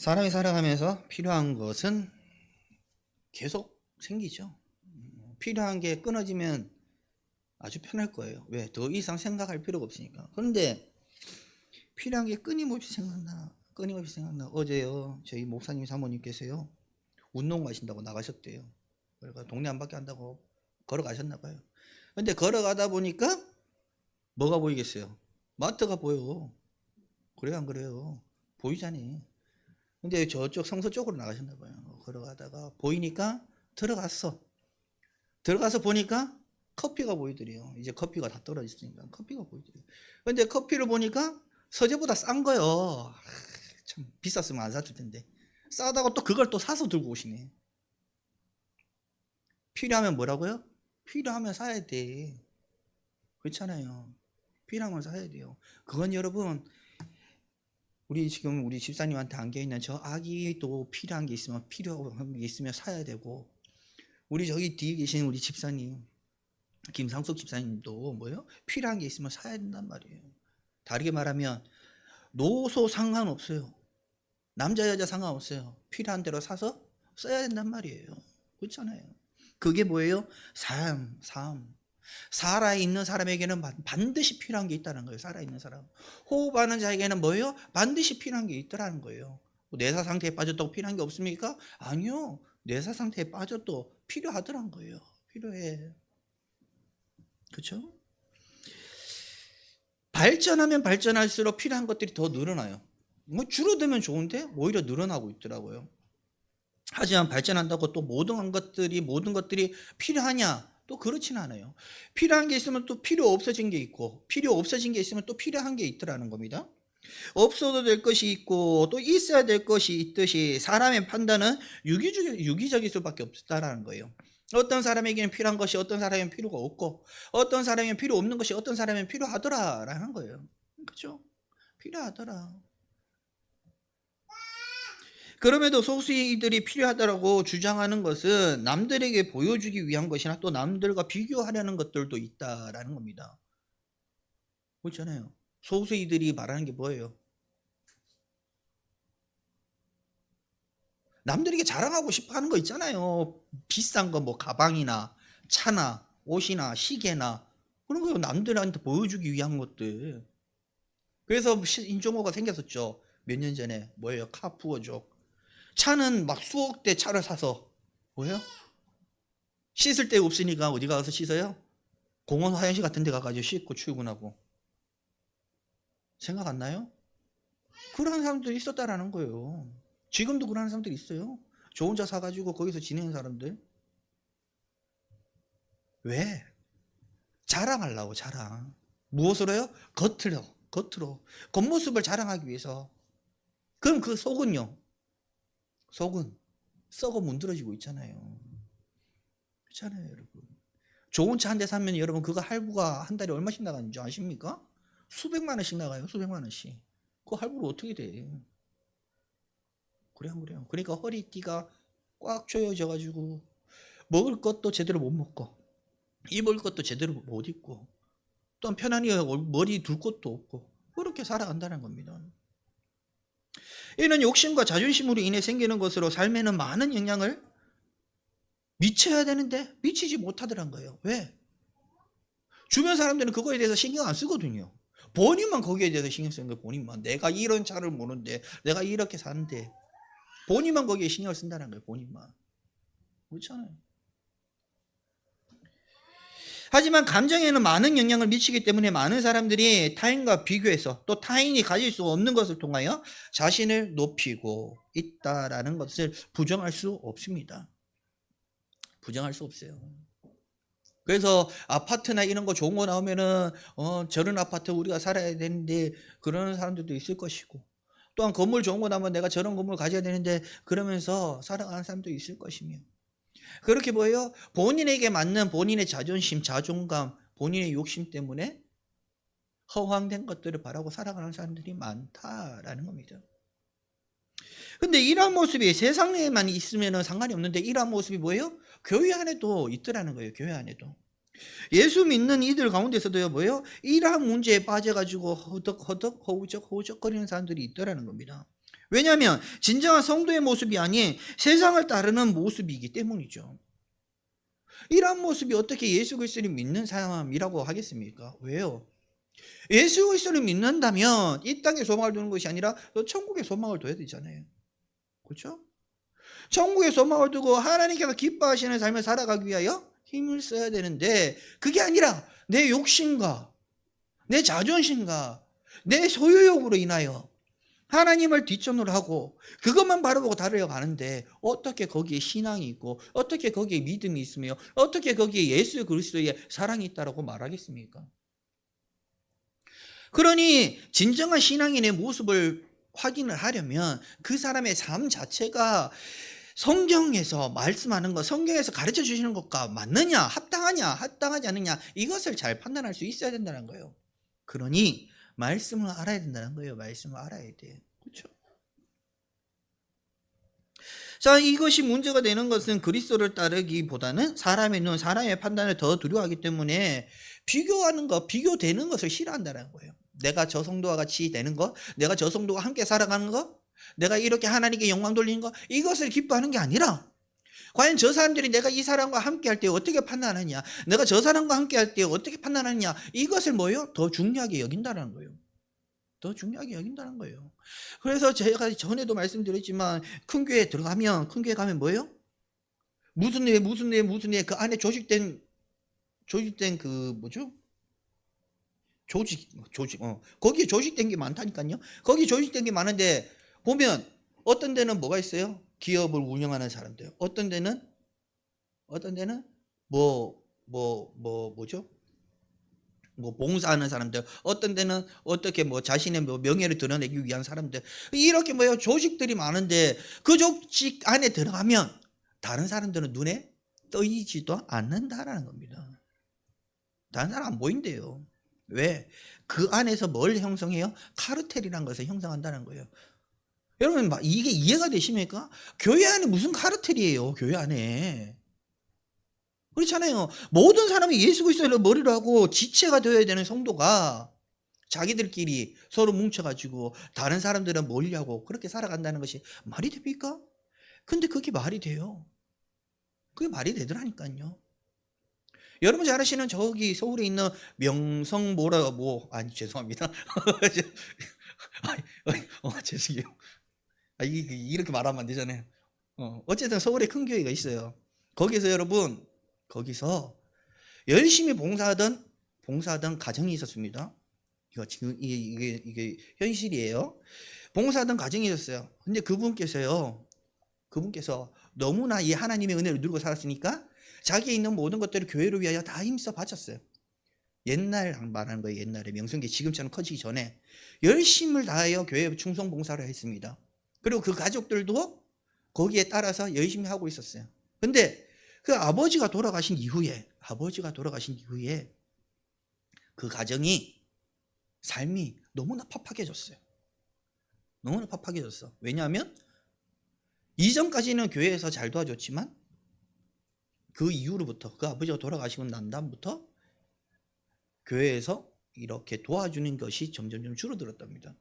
사람이 살아가면서 필요한 것은 계속 생기죠. 필요한 게 끊어지면 아주 편할 거예요. 왜? 더 이상 생각할 필요가 없으니까. 그런데 필요한 게 끊임없이 생각나. 어제요, 저희 목사님 사모님께서요, 운동 가신다고 나가셨대요. 그러니까 동네 한 바퀴 한다고 걸어가셨나 봐요. 근데 걸어가다 보니까 뭐가 보이겠어요? 마트가 보여. 그래요, 안 그래요? 보이잖니. 근데 저쪽 성서 쪽으로 나가셨나 봐요. 걸어가다가 보이니까 들어갔어. 들어가서 보니까 커피가 보이더래요. 이제 커피가 다 떨어졌으니까 커피가 보이더래요. 근데 커피를 보니까 서재보다 싼 거요. 참 비쌌으면 안 샀을 텐데. 싸다고 또 그걸 또 사서 들고 오시네. 필요하면 뭐라고요? 필요하면 사야 돼. 그렇잖아요. 필요하면 사야 돼요. 그건 여러분, 우리 지금 우리 집사님한테 안겨있는 저 아기도 필요한 게 있으면 사야 되고, 우리 저기 뒤에 계신 우리 집사님, 김상숙 집사님도 뭐요? 필요한 게 있으면 사야 된단 말이에요. 다르게 말하면 노소 상관없어요. 남자 여자 상관없어요. 필요한 대로 사서 써야 된단 말이에요. 그렇잖아요. 그게 뭐예요? 삶. 살아있는 사람에게는 반드시 필요한 게 있다는 거예요. 살아있는 사람. 호흡하는 자에게는 뭐예요? 반드시 필요한 게 있다는 거예요. 뇌사 상태에 빠졌다고 필요한 게 없습니까? 아니요. 뇌사 상태에 빠져도 필요하더란 거예요. 필요해. 그렇죠? 발전하면 발전할수록 필요한 것들이 더 늘어나요. 뭐 줄어들면 좋은데 오히려 늘어나고 있더라고요. 하지만 발전한다고 또 모든 것들이 필요하냐? 또 그렇진 않아요. 필요한 게 있으면 또 필요 없어진 게 있고, 필요 없어진 게 있으면 또 필요한 게 있더라는 겁니다. 없어도 될 것이 있고 또 있어야 될 것이 있듯이 사람의 판단은 유기적일 수밖에 없다라는 거예요. 어떤 사람에게는 필요한 것이 어떤 사람에게는 필요가 없고, 어떤 사람에게는 필요 없는 것이 어떤 사람에게는 필요하더라라는 거예요. 그렇죠? 필요하더라. 그럼에도 소수이들이 필요하다고 주장하는 것은 남들에게 보여주기 위한 것이나 또 남들과 비교하려는 것들도 있다라는 겁니다. 그렇잖아요. 소수이들이 말하는 게 뭐예요? 남들에게 자랑하고 싶어 하는 거 있잖아요. 비싼 거 뭐 가방이나 차나 옷이나 시계나 그런 거 남들한테 보여주기 위한 것들. 그래서 인종어가 생겼었죠. 몇 년 전에 뭐예요? 카푸어족. 차는 막 수억 대 차를 사서 뭐예요? 씻을 데 없으니까 어디 가서 씻어요? 공원 화장실 같은 데 가가지고 씻고 출근하고. 생각 안 나요? 그런 사람들이 있었다라는 거예요. 지금도 그런 사람들이 있어요. 저 혼자 사가지고 거기서 지내는 사람들. 왜? 자랑하려고. 자랑. 무엇으로요? 겉으로 겉모습을 자랑하기 위해서. 그럼 그 속은요? 속은 썩어 문드러지고 있잖아요. 그렇잖아요, 여러분. 좋은 차 한 대 사면 여러분 그거 할부가 한 달에 얼마씩 나가는 줄 아십니까? 수백만 원씩 나가요. 수백만 원씩. 그 할부로 어떻게 돼? 그래요. 그러니까 허리띠가 꽉 조여져 가지고 먹을 것도 제대로 못 먹고 입을 것도 제대로 못 입고 또 편안히 머리 둘 것도 없고 그렇게 살아간다는 겁니다. 이는 욕심과 자존심으로 인해 생기는 것으로 삶에는 많은 영향을 미쳐야 되는데 미치지 못하더란 거예요. 왜? 주변 사람들은 그거에 대해서 신경 안 쓰거든요. 본인만 거기에 대해서 신경 쓰는 거예요. 본인만. 내가 이런 차를 모는데 내가 이렇게 사는데 본인만 거기에 신경을 쓴다는 거예요. 본인만. 그렇잖아요. 하지만 감정에는 많은 영향을 미치기 때문에 많은 사람들이 타인과 비교해서 또 타인이 가질 수 없는 것을 통하여 자신을 높이고 있다라는 것을 부정할 수 없습니다. 부정할 수 없어요. 그래서 아파트나 이런 거 좋은 거 나오면은 저런 아파트 우리가 살아야 되는데 그러는 사람들도 있을 것이고, 또한 건물 좋은 거 나오면 내가 저런 건물 가져야 되는데 그러면서 살아가는 사람도 있을 것이며, 그렇게 보여요. 본인에게 맞는 본인의 자존심, 자존감, 본인의 욕심 때문에 허황된 것들을 바라고 살아가는 사람들이 많다라는 겁니다. 근데 이러한 모습이 세상에만 있으면 상관이 없는데 이러한 모습이 뭐예요? 교회 안에도 있더라는 거예요. 교회 안에도. 예수 믿는 이들 가운데서도요, 뭐예요? 이러한 문제에 빠져가지고 허우적거리는 사람들이 있더라는 겁니다. 왜냐하면 진정한 성도의 모습이 아닌 세상을 따르는 모습이기 때문이죠. 이러한 모습이 어떻게 예수 그리스도를 믿는 사람이라고 하겠습니까? 왜요? 예수 그리스도를 믿는다면 이 땅에 소망을 두는 것이 아니라 또 천국에 소망을 둬야 되잖아요. 그렇죠? 천국에 소망을 두고 하나님께서 기뻐하시는 삶을 살아가기 위하여 힘을 써야 되는데, 그게 아니라 내 욕심과 내 자존심과 내 소유욕으로 인하여 하나님을 뒷전으로 하고 그것만 바라보고 달려가는데, 어떻게 거기에 신앙이 있고 어떻게 거기에 믿음이 있으며 어떻게 거기에 예수 그리스도의 사랑이 있다고 말하겠습니까? 그러니 진정한 신앙인의 모습을 확인을 하려면 그 사람의 삶 자체가 성경에서 말씀하는 것, 성경에서 가르쳐 주시는 것과 맞느냐, 합당하냐, 합당하지 않느냐, 이것을 잘 판단할 수 있어야 된다는 거예요. 그러니 말씀을 알아야 된다는 거예요. 말씀을 알아야 돼요. 그렇죠? 자, 이것이 문제가 되는 것은 그리스도를 따르기보다는 사람의 눈, 사람의 판단을 더 두려워하기 때문에 비교하는 것, 비교되는 것을 싫어한다는 거예요. 내가 저 성도와 같이 되는 것, 내가 저 성도와 함께 살아가는 것, 내가 이렇게 하나님께 영광 돌리는 것, 이것을 기뻐하는 게 아니라 과연 저 사람들이 내가 이 사람과 함께 할 때 어떻게 판단하느냐, 내가 저 사람과 함께 할 때 어떻게 판단하느냐, 이것을 뭐요? 더 중요하게 여긴다는 거예요. 더 중요하게 여긴다는 거예요. 그래서 제가 전에도 말씀드렸지만 큰 교회에 들어가면, 큰 교회 가면 뭐예요? 무슨 회 그 안에 조직된 그 뭐죠? 조직 거기에 조직된 게 많다니까요. 거기 조직된 게 많은데 보면 어떤 데는 뭐가 있어요? 기업을 운영하는 사람들. 어떤 데는 뭐죠? 뭐 봉사하는 사람들, 어떤 데는 어떻게 뭐 자신의 뭐 명예를 드러내기 위한 사람들, 이렇게 뭐요 조직들이 많은데 그 조직 안에 들어가면 다른 사람들은 눈에 떠이지도 않는다라는 겁니다. 다른 사람 안 보인대요. 왜? 그 안에서 뭘 형성해요? 카르텔이라는 것을 형성한다는 거예요. 여러분 이게 이해가 되십니까? 교회 안에 무슨 카르텔이에요? 교회 안에 그렇잖아요. 모든 사람이 예수 그리스도를 머리로 하고 지체가 되어야 되는 성도가 자기들끼리 서로 뭉쳐가지고 다른 사람들은 멀리하고 그렇게 살아간다는 것이 말이 됩니까? 근데 그게 말이 돼요. 그게 말이 되더라니까요. 여러분 잘 아시는 저기 서울에 있는 명성 아니 죄송합니다. 죄송해요. 이렇게 말하면 안 되잖아요. 어쨌든 서울에 큰 교회가 있어요. 거기서 여러분, 거기서 열심히 봉사하던 가정이 있었습니다. 이거 지금 이게 현실이에요. 봉사하던 가정이 있었어요. 근데 그분께서 너무나 이 하나님의 은혜를 누리고 살았으니까 자기에 있는 모든 것들을 교회를 위하여 다 힘써 바쳤어요. 옛날 말하는 거예요. 옛날에 명성교회 지금처럼 커지기 전에 열심을 다하여 교회 충성 봉사를 했습니다. 그리고 그 가족들도 거기에 따라서 열심히 하고 있었어요. 근데 그 아버지가 돌아가신 이후에 그 가정이 삶이 너무나 팍팍해졌어요. 너무나 팍팍해졌어. 왜냐하면 이전까지는 교회에서 잘 도와줬지만 그 이후로부터, 그 아버지가 돌아가시고 난 다음부터 교회에서 이렇게 도와주는 것이 점점 줄어들었답니다.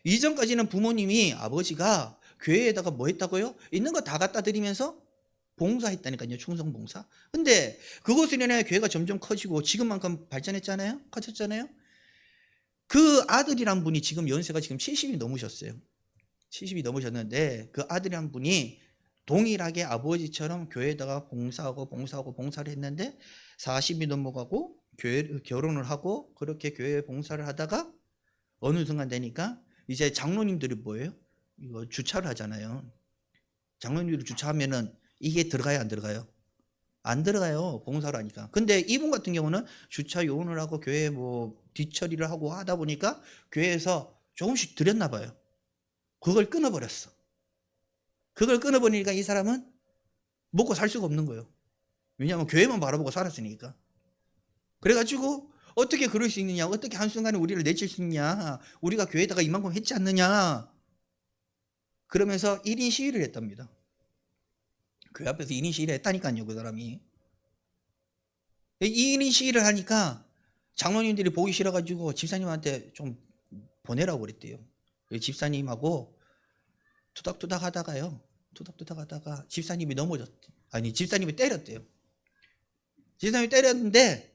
이전까지는 부모님이, 아버지가 교회에다가 뭐 했다고요? 있는 거 다 갖다 드리면서 봉사했다니까요. 충성봉사. 근데 그것으로 인해 교회가 점점 커지고 지금만큼 발전했잖아요. 커졌잖아요. 그 아들이란 분이 지금 연세가 지금 70이 넘으셨어요. 70이 넘으셨는데 그 아들이란 분이 동일하게 아버지처럼 교회에다가 봉사를 했는데 40이 넘어가고 결혼을 하고 그렇게 교회 봉사를 하다가 어느 순간 되니까 이제 장로님들이 뭐예요? 이거 주차를 하잖아요. 장로님들이 주차하면은 이게 들어가요, 안 들어가요? 안 들어가요. 봉사를 하니까. 근데 이분 같은 경우는 주차 요원을 하고 교회 뭐 뒷처리를 하고 하다 보니까 교회에서 조금씩 드렸나 봐요. 그걸 끊어버렸어. 그걸 끊어버리니까 이 사람은 먹고 살 수가 없는 거예요. 왜냐하면 교회만 바라보고 살았으니까. 그래가지고 어떻게 그럴 수 있느냐, 어떻게 한순간에 우리를 내칠 수 있냐, 우리가 교회에다가 이만큼 했지 않느냐, 그러면서 1인 시위를 했답니다. 교회 앞에서 1인 시위를 했다니까요. 그 사람이 1인 시위를 하니까 장로님들이 보기 싫어가지고 집사님한테 좀 보내라고 그랬대요. 집사님하고 투닥투닥 하다가요. 투닥투닥 하다가 집사님이 넘어졌대. 아니, 집사님이 때렸대요. 집사님이 때렸는데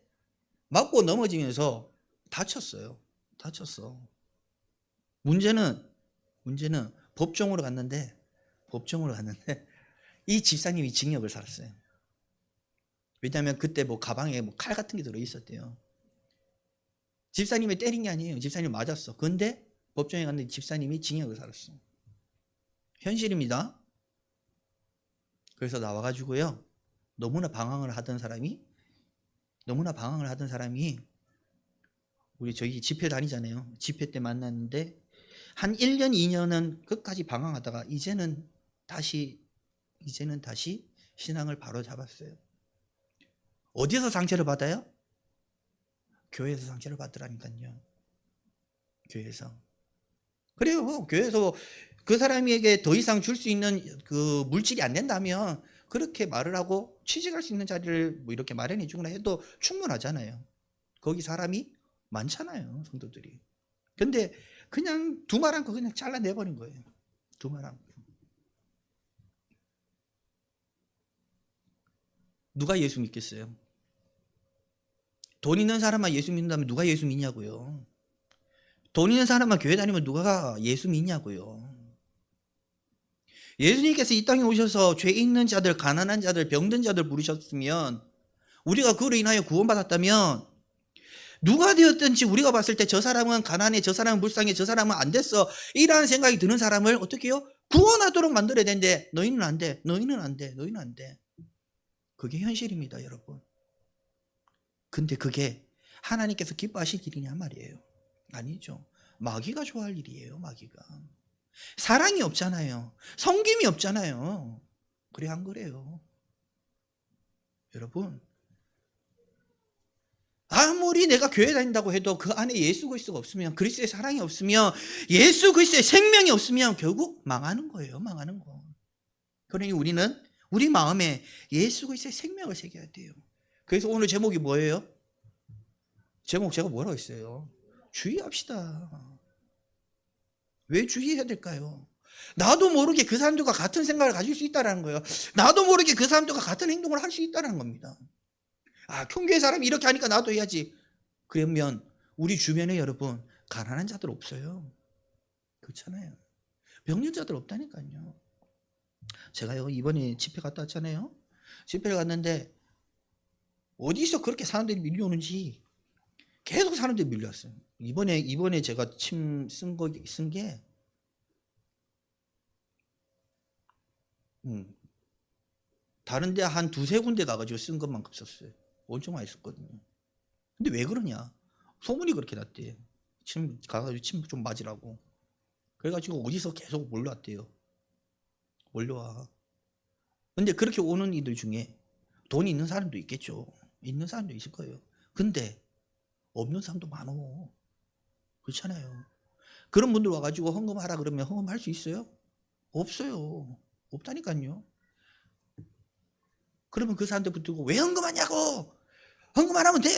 맞고 넘어지면서 다쳤어요. 다쳤어. 문제는 법정으로 갔는데 이 집사님이 징역을 살았어요. 왜냐하면 그때 뭐 가방에 뭐 칼 같은 게 들어 있었대요. 집사님이 때린 게 아니에요. 집사님 맞았어. 근데 법정에 갔는데 집사님이 징역을 살았어. 현실입니다. 그래서 나와가지고요. 너무나 방황을 하던 사람이 우리 저기 집회 다니잖아요. 집회 때 만났는데 한 1년 2년은 끝까지 방황하다가 이제는 다시 신앙을 바로 잡았어요. 어디서 상처를 받아요? 교회에서 상처를 받더라니까요. 교회에서. 그래요. 교회에서 그 사람에게 더 이상 줄 수 있는 그 물질이 안 된다면 그렇게 말을 하고 취직할 수 있는 자리를 뭐 이렇게 마련해 주거나 해도 충분하잖아요. 거기 사람이 많잖아요, 성도들이. 근데 그냥 두말 않고 그냥 잘라내버린 거예요. 두말 않고. 누가 예수 믿겠어요? 돈 있는 사람만 예수 믿는다면 누가 예수 믿냐고요. 돈 있는 사람만 교회 다니면 누가 예수 믿냐고요. 예수님께서 이 땅에 오셔서 죄 있는 자들, 가난한 자들, 병든 자들 부르셨으면 우리가 그로 인하여 구원받았다면 누가 되었든지 우리가 봤을 때 저 사람은 가난해, 저 사람은 불쌍해, 저 사람은 안 됐어 이라는 생각이 드는 사람을 어떻게 해요? 구원하도록 만들어야 되는데 너희는 안 돼, 너희는 안 돼, 너희는 안 돼. 그게 현실입니다, 여러분. 근데 그게 하나님께서 기뻐하실 일이냐 말이에요. 아니죠. 마귀가 좋아할 일이에요. 마귀가. 사랑이 없잖아요. 섬김이 없잖아요. 그래 안 그래요? 여러분, 아무리 내가 교회 다닌다고 해도 그 안에 예수 그리스도가 없으면, 그리스도의 사랑이 없으면, 예수 그리스도의 생명이 없으면 결국 망하는 거예요. 망하는 거. 그러니 우리는 우리 마음에 예수 그리스도의 생명을 새겨야 돼요. 그래서 오늘 제목이 뭐예요? 제목 제가 뭐라고 했어요? 주의합시다. 왜 주의해야 될까요? 나도 모르게 그 사람들과 같은 생각을 가질 수 있다는 거예요. 나도 모르게 그 사람들과 같은 행동을 할 수 있다는 겁니다. 아, 흉교회 사람이 이렇게 하니까 나도 해야지. 그러면 우리 주변에 여러분 가난한 자들 없어요. 그렇잖아요. 병련자들 없다니까요. 제가요 이번에 집회 갔다 왔잖아요. 집회를 갔는데 어디서 그렇게 사람들이 밀려오는지 계속 사람들이 밀려왔어요. 이번에 제가 침 쓴 게 다른 데 한 두세 군데 가가지고 쓴 것만큼 썼어요. 엄청 많이 썼거든요. 근데 왜 그러냐? 소문이 그렇게 났대. 침 가가지고 침 좀 맞으라고. 그래가지고 어디서 계속 몰려왔대요. 몰려와. 근데 그렇게 오는 이들 중에 돈이 있는 사람도 있겠죠. 있는 사람도 있을 거예요. 근데 없는 사람도 많어. 그렇잖아요. 그런 분들 와가지고 헌금하라 그러면 헌금할 수 있어요? 없어요. 없다니까요. 그러면 그 사람들 붙들고 왜 헌금하냐고! 헌금 안 하면 돼!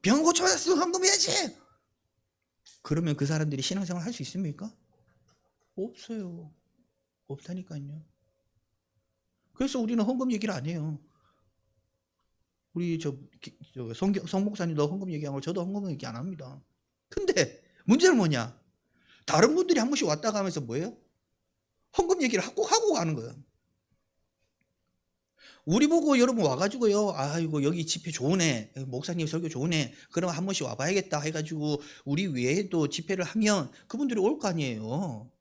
병 고쳐봤으면 헌금해야지! 그러면 그 사람들이 신앙생활 할 수 있습니까? 없어요. 없다니까요. 그래서 우리는 헌금 얘기를 안 해요. 우리 성 목사님도 헌금 얘기하고 저도 헌금 얘기 안 합니다. 근데 문제는 뭐냐? 다른 분들이 한 번씩 왔다 가면서 뭐예요? 헌금 얘기를 꼭 하고 가는 거예요. 우리 보고 여러분 와가지고요, 아이고 여기 집회 좋으네, 목사님 설교 좋으네, 그럼 한 번씩 와봐야겠다 해가지고 우리 외에도 집회를 하면 그분들이 올 거 아니에요.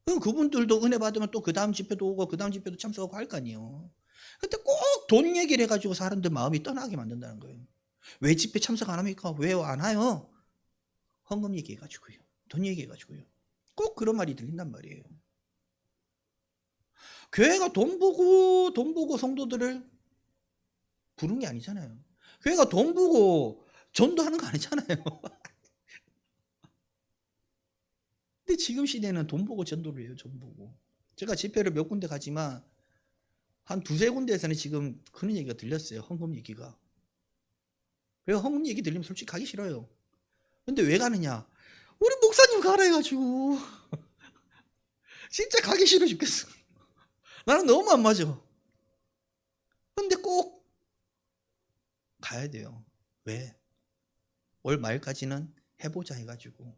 그럼 그분들도 은혜 받으면 또 그 다음 집회도 오고 그 다음 집회도 참석하고 할 거 아니에요. 근데 꼭 돈 얘기를 해가지고 사람들 마음이 떠나게 만든다는 거예요. 왜 집회 참석 안 합니까? 왜 안 와요? 헌금 얘기해가지고요. 돈 얘기해가지고요. 꼭 그런 말이 들린단 말이에요. 교회가 돈 보고 성도들을 부른 게 아니잖아요. 교회가 돈 보고 전도하는 거 아니잖아요. 근데 지금 시대는 돈 보고 전도를 해요. 돈 보고. 제가 집회를 몇 군데 가지만 한 두세 군데에서는 지금 그런 얘기가 들렸어요. 헌금 얘기가. 그래서 헌금 얘기 들리면 솔직히 가기 싫어요. 근데 왜 가느냐? 우리 목사님 가라 해가지고. 진짜 가기 싫어 죽겠어. 나는 너무 안 맞아. 근데 꼭 가야 돼요. 왜? 올 말까지는 해보자 해가지고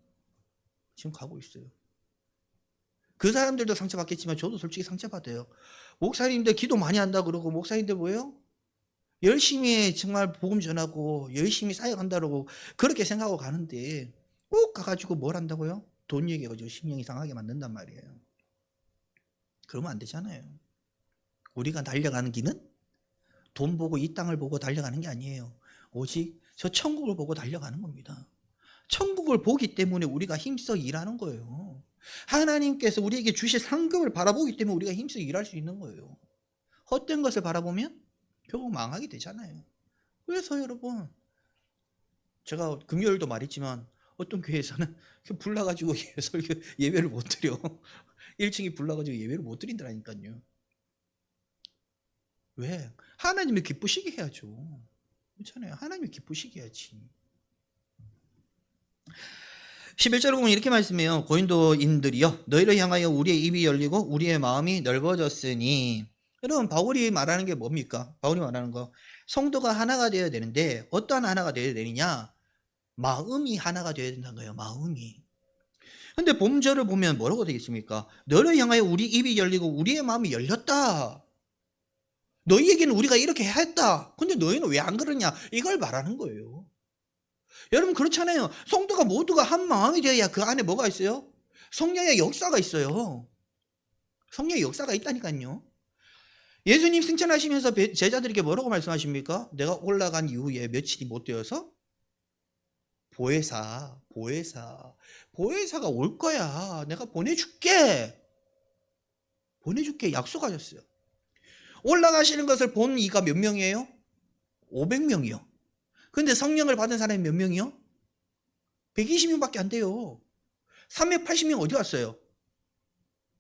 지금 가고 있어요. 그 사람들도 상처받겠지만 저도 솔직히 상처받아요. 목사님들 기도 많이 한다 그러고 목사님들 뭐예요? 열심히 정말 복음 전하고 열심히 사역한다고 그렇게 생각하고 가는데 꼭 가가지고 뭘 한다고요? 돈 얘기해가지고 심령이 상하게 만든단 말이에요. 그러면 안 되잖아요. 우리가 달려가는 길은 돈 보고 이 땅을 보고 달려가는 게 아니에요. 오직 저 천국을 보고 달려가는 겁니다. 천국을 보기 때문에 우리가 힘써 일하는 거예요. 하나님께서 우리에게 주실 상급을 바라보기 때문에 우리가 힘써 일할 수 있는 거예요. 헛된 것을 바라보면 결국 망하게 되잖아요. 그래서 여러분, 제가 금요일도 말했지만 어떤 교회에서는 불나가지고 설교 예배를 못 드려. 1층이 불나가지고 예배를 못 드린다니까요. 왜? 하나님이 기쁘시게 해야죠. 그렇잖아요. 하나님이 기쁘시게 해야지. 11절을 보면 이렇게 말씀해요. 고린도인들이여 너희를 향하여 우리의 입이 열리고 우리의 마음이 넓어졌으니. 여러분 바울이 말하는 게 뭡니까? 바울이 말하는 거 성도가 하나가 되어야 되는데 어떠한 하나가 되어야 되느냐? 마음이 하나가 되어야 된다는 거예요. 마음이. 근데 본절을 보면 뭐라고 되겠습니까? 너를 향하여 우리 입이 열리고 우리의 마음이 열렸다. 너희에게는 우리가 이렇게 했다. 근데 너희는 왜 안 그러냐? 이걸 말하는 거예요. 여러분 그렇잖아요. 성도가 모두가 한 마음이 되어야 그 안에 뭐가 있어요? 성령의 역사가 있어요. 성령의 역사가 있다니까요. 예수님 승천하시면서 제자들에게 뭐라고 말씀하십니까? 내가 올라간 이후에 며칠이 못 되어서 보혜사가 올 거야. 내가 보내줄게 약속하셨어요. 올라가시는 것을 본 이가 몇 명이에요? 500명이요. 근데 성령을 받은 사람이 몇 명이요? 120명밖에 안 돼요. 380명 어디 갔어요?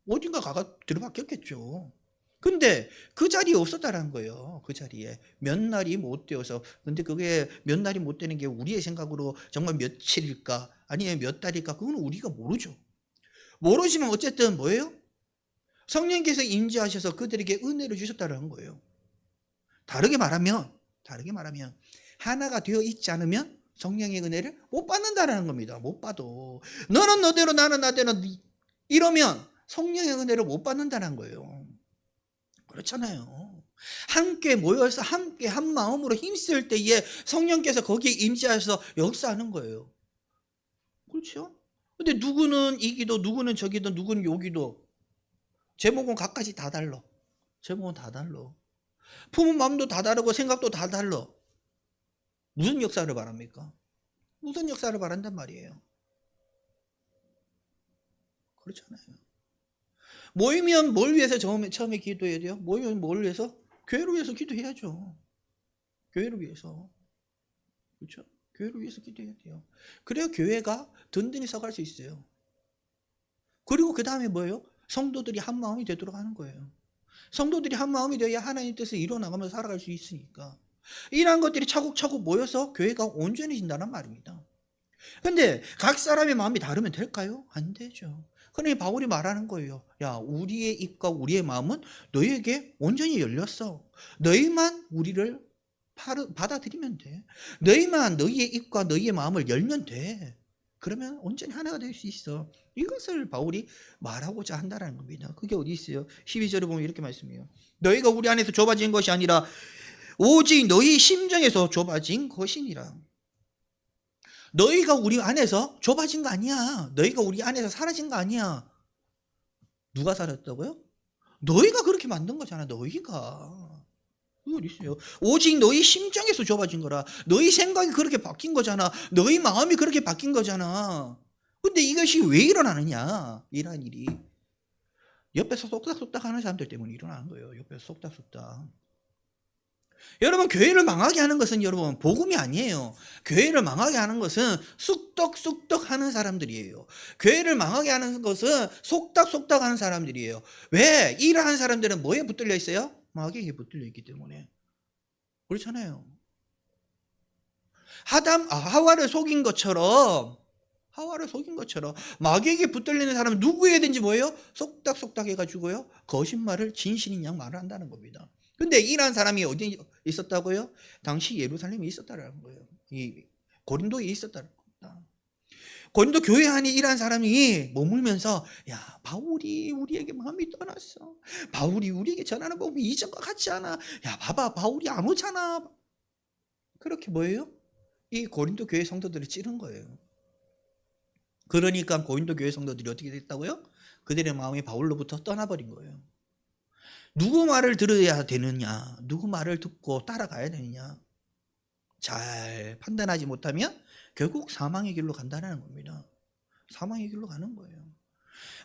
어딘가 가가 들어박혔겠죠. 근데 그 자리에 없었다는 거예요. 그 자리에 몇 날이 못 되어서. 근데 그게 몇 날이 못 되는 게 우리의 생각으로 정말 며칠일까 아니면 몇 달일까 그건 우리가 모르죠. 모르지만 어쨌든 뭐예요? 성령께서 임재하셔서 그들에게 은혜를 주셨다는 거예요. 다르게 말하면 하나가 되어 있지 않으면 성령의 은혜를 못 받는다는 겁니다. 못 받아. 너는 너대로 나는 나대로 이러면 성령의 은혜를 못 받는다는 거예요. 그렇잖아요. 함께 모여서 함께 한 마음으로 힘쓸 때에 성령께서 거기에 임재하셔서 역사하는 거예요. 그렇죠? 근데 누구는 이 기도, 누구는 저 기도, 누구는 요 기도. 제목은 각가지 다 달라. 제목은 다 달라. 품은 마음도 다 다르고 생각도 다 달라. 무슨 역사를 바랍니까? 무슨 역사를 바란단 말이에요. 그렇잖아요. 모이면 뭘 위해서 처음에 기도해야 돼요? 모이면 뭘 위해서? 교회를 위해서 기도해야죠. 교회를 위해서. 그렇죠? 교회를 위해서 기도해야 돼요. 그래야 교회가 든든히 서갈 수 있어요. 그리고 그 다음에 뭐예요? 성도들이 한 마음이 되도록 하는 거예요. 성도들이 한 마음이 되어야 하나님 뜻을 이뤄나가면서 살아갈 수 있으니까. 이러한 것들이 차곡차곡 모여서 교회가 온전해진다는 말입니다. 근데 각 사람의 마음이 다르면 될까요? 안 되죠. 그러니 바울이 말하는 거예요. 야, 우리의 입과 우리의 마음은 너희에게 온전히 열렸어. 너희만 우리를 받아들이면 돼. 너희만 너희의 입과 너희의 마음을 열면 돼. 그러면 온전히 하나가 될 수 있어. 이것을 바울이 말하고자 한다는 겁니다. 그게 어디 있어요? 12절에 보면 이렇게 말씀해요. 너희가 우리 안에서 좁아진 것이 아니라 오직 너희 심정에서 좁아진 것이니라. 너희가 우리 안에서 좁아진 거 아니야. 너희가 우리 안에서 사라진 거 아니야. 누가 사라졌다고요? 너희가 그렇게 만든 거잖아. 너희가. 그거 있어요. 오직 너희 심정에서 좁아진 거라. 너희 생각이 그렇게 바뀐 거잖아. 너희 마음이 그렇게 바뀐 거잖아. 근데 이것이 왜 일어나느냐? 이러한 일이 옆에서 쏙닥쏙닥 하는 사람들 때문에 일어나는 거예요. 옆에서 쏙닥쏙닥. 여러분 교회를 망하게 하는 것은 여러분 복음이 아니에요. 교회를 망하게 하는 것은 쑥떡쑥떡 하는 사람들이에요. 교회를 망하게 하는 것은 속닥속닥 하는 사람들이에요. 왜? 이러한 사람들은 뭐에 붙들려 있어요? 마귀에게 붙들려 있기 때문에. 그렇잖아요. 하와를 속인 것처럼 하와를 속인 것처럼 마귀에게 붙들리는 사람은 누구에든지 뭐예요? 속닥속닥 해가지고요 거짓말을 진실인 양 말을 한다는 겁니다. 근데 이런 사람이 어디 있었다고요? 당시 예루살렘에 있었다는 거예요. 이 고린도에 있었다는 겁니다. 고린도 교회 안에 이런 사람이 머물면서 야 바울이 우리에게 마음이 떠났어. 바울이 우리에게 전하는 복음이 이전과 같지 않아. 야 봐봐 바울이 안 오잖아. 그렇게 뭐예요? 이 고린도 교회 성도들을 찌른 거예요. 그러니까 고린도 교회 성도들이 어떻게 됐다고요? 그들의 마음이 바울로부터 떠나버린 거예요. 누구 말을 들어야 되느냐, 누구 말을 듣고 따라가야 되느냐 잘 판단하지 못하면 결국 사망의 길로 간다는 겁니다. 사망의 길로 가는 거예요.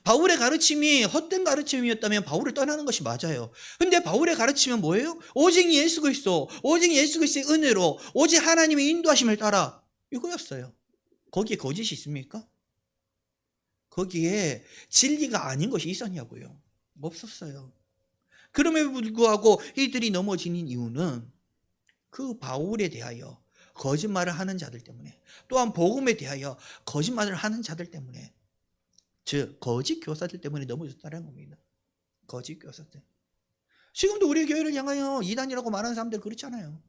바울의 가르침이 헛된 가르침이었다면 바울을 떠나는 것이 맞아요. 근데 바울의 가르침은 뭐예요? 오직 예수 그리스도, 오직 예수 그리스도의 은혜로, 오직 하나님의 인도하심을 따라, 이거였어요. 거기에 거짓이 있습니까? 거기에 진리가 아닌 것이 있었냐고요? 없었어요. 그럼에도 불구하고 이들이 넘어지는 이유는 그 바울에 대하여 거짓말을 하는 자들 때문에, 또한 복음에 대하여 거짓말을 하는 자들 때문에, 즉 거짓 교사들 때문에 넘어졌다는 겁니다. 거짓 교사들. 지금도 우리 교회를 향하여 이단이라고 말하는 사람들 그렇잖아요.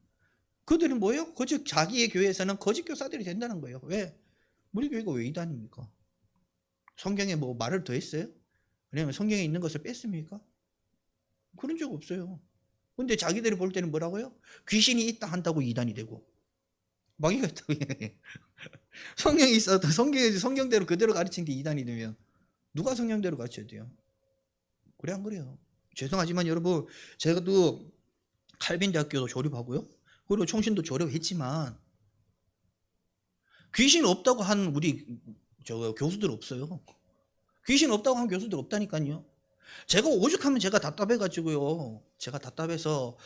그들은 뭐예요? 거짓, 자기의 교회에서는 거짓 교사들이 된다는 거예요. 왜? 우리 교회가 왜 이단입니까? 성경에 뭐 말을 더 했어요? 아니면 성경에 있는 것을 뺐습니까? 그런 적 없어요. 근데 자기들이 볼 때는 뭐라고요? 귀신이 있다 한다고 이단이 되고, 마귀가 있다고 성경이 있어도 성경대로 그대로 가르친 게 이단이 되면 누가 성경대로 가르쳐야 돼요? 그래 안 그래요? 죄송하지만 여러분, 제가도 칼빈 대학교도 졸업하고요, 그리고 총신도 졸업했지만 귀신 없다고 한 우리 교수들 없어요. 귀신 없다고 한 교수들 없다니까요. 제가 오죽하면 제가 답답해가지고요. 제가 답답해서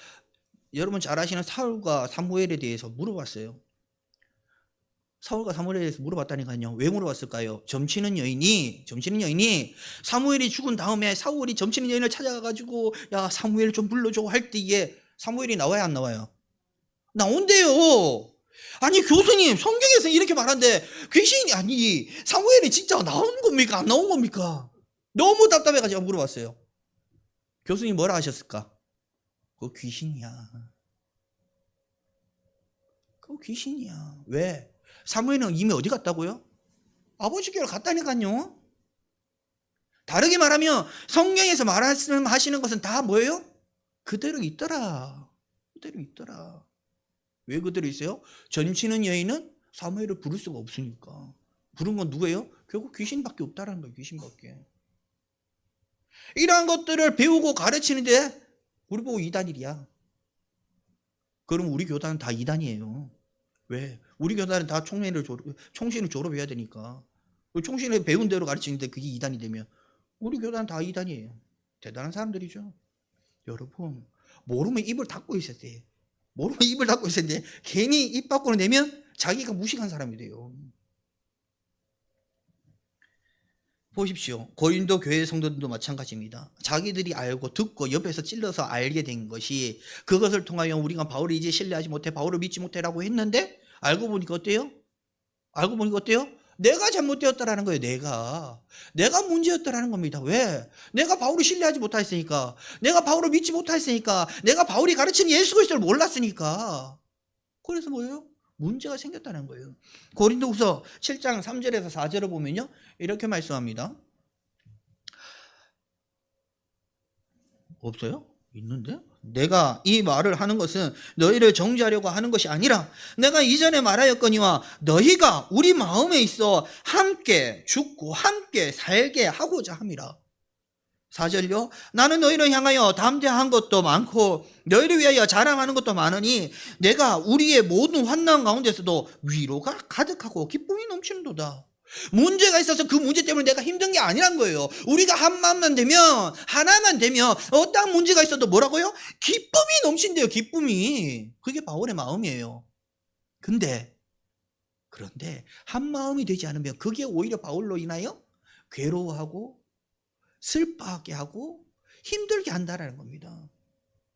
여러분 잘 아시는 사울과 사무엘에 대해서 물어봤어요. 사울과 사무엘에 대해서 물어봤다니까요. 왜 물어봤을까요? 점치는 여인이 사무엘이 죽은 다음에 사울이 점치는 여인을 찾아가가지고 야 사무엘 좀 불러줘 할 때에 사무엘이 나와야 안 나와요? 나온대요. 아니 교수님 성경에서 이렇게 말하는데 귀신이 아니 사무엘이 진짜 나온 겁니까? 안 나온 겁니까? 너무 답답해가지고 물어봤어요. 교수님 뭐라 하셨을까? 그거 귀신이야. 그거 귀신이야. 왜? 사무엘은 이미 어디 갔다고요? 아버지께로 갔다니까요. 다르게 말하면 성경에서 말씀하시는 것은 다 뭐예요? 그대로 있더라. 그대로 있더라. 왜 그대로 있어요? 점치는 여인은 사무엘을 부를 수가 없으니까. 부른 건 누구예요? 결국 귀신밖에 없다라는 거예요. 귀신밖에. 이러한 것들을 배우고 가르치는데 우리 보고 이단이야. 그럼 우리 교단은 다 이단이에요. 왜? 우리 교단은 다 총신을 졸업해야 되니까. 총신을 배운 대로 가르치는데 그게 이단이 되면 우리 교단은 다 이단이에요. 대단한 사람들이죠. 여러분 모르면 입을 닫고 있어야 돼. 모르면 입을 닫고 있어야 돼. 괜히 입 밖으로 내면 자기가 무식한 사람이 돼요. 보십시오. 고린도 교회 성도들도 마찬가지입니다. 자기들이 알고 듣고 옆에서 찔러서 알게 된 것이, 그것을 통하여 우리가 바울을 이제 신뢰하지 못해, 바울을 믿지 못해라고 했는데 알고 보니까 어때요? 알고 보니까 어때요? 내가 잘못되었다라는 거예요. 내가 문제였다라는 겁니다. 왜? 내가 바울을 신뢰하지 못했으니까, 내가 바울을 믿지 못했으니까, 내가 바울이 가르치는 예수 그리스도를 몰랐으니까. 그래서 뭐예요? 문제가 생겼다는 거예요. 고린도후서 7장 3절에서 4절을 보면요, 이렇게 말씀합니다. 없어요? 있는데? 내가 이 말을 하는 것은 너희를 정죄하려고 하는 것이 아니라 내가 이전에 말하였거니와 너희가 우리 마음에 있어 함께 죽고 함께 살게 하고자 함이라. 4절요. 나는 너희를 향하여 담대한 것도 많고 너희를 위하여 자랑하는 것도 많으니 내가 우리의 모든 환난 가운데서도 위로가 가득하고 기쁨이 넘치는도다. 문제가 있어서 그 문제 때문에 내가 힘든 게 아니란 거예요. 우리가 한 마음만 되면, 하나만 되면 어떠한 문제가 있어도 뭐라고요? 기쁨이 넘친대요. 기쁨이. 그게 바울의 마음이에요. 그런데 한 마음이 되지 않으면 그게 오히려 바울로 인하여 괴로워하고 슬퍼하게 하고 힘들게 한다는 겁니다.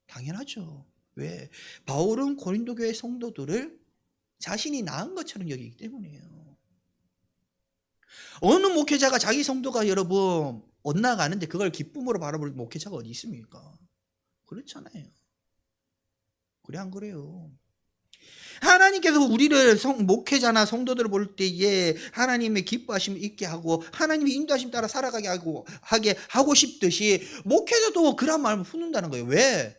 당연하죠. 왜? 바울은 고린도 교회 성도들을 자신이 낳은 것처럼 여기기 때문이에요. 어느 목회자가 자기 성도가 여러분 엇나가는데 그걸 기쁨으로 바라볼 목회자가 어디 있습니까? 그렇잖아요. 그래 안 그래요? 하나님께서 우리를 목회자나 성도들을 볼 때에 하나님의 기뻐하심을 있게 하고 하나님의 인도하심 따라 살아가게 하게 하고 싶듯이 목회자도 그런 마음을 품는다는 거예요. 왜?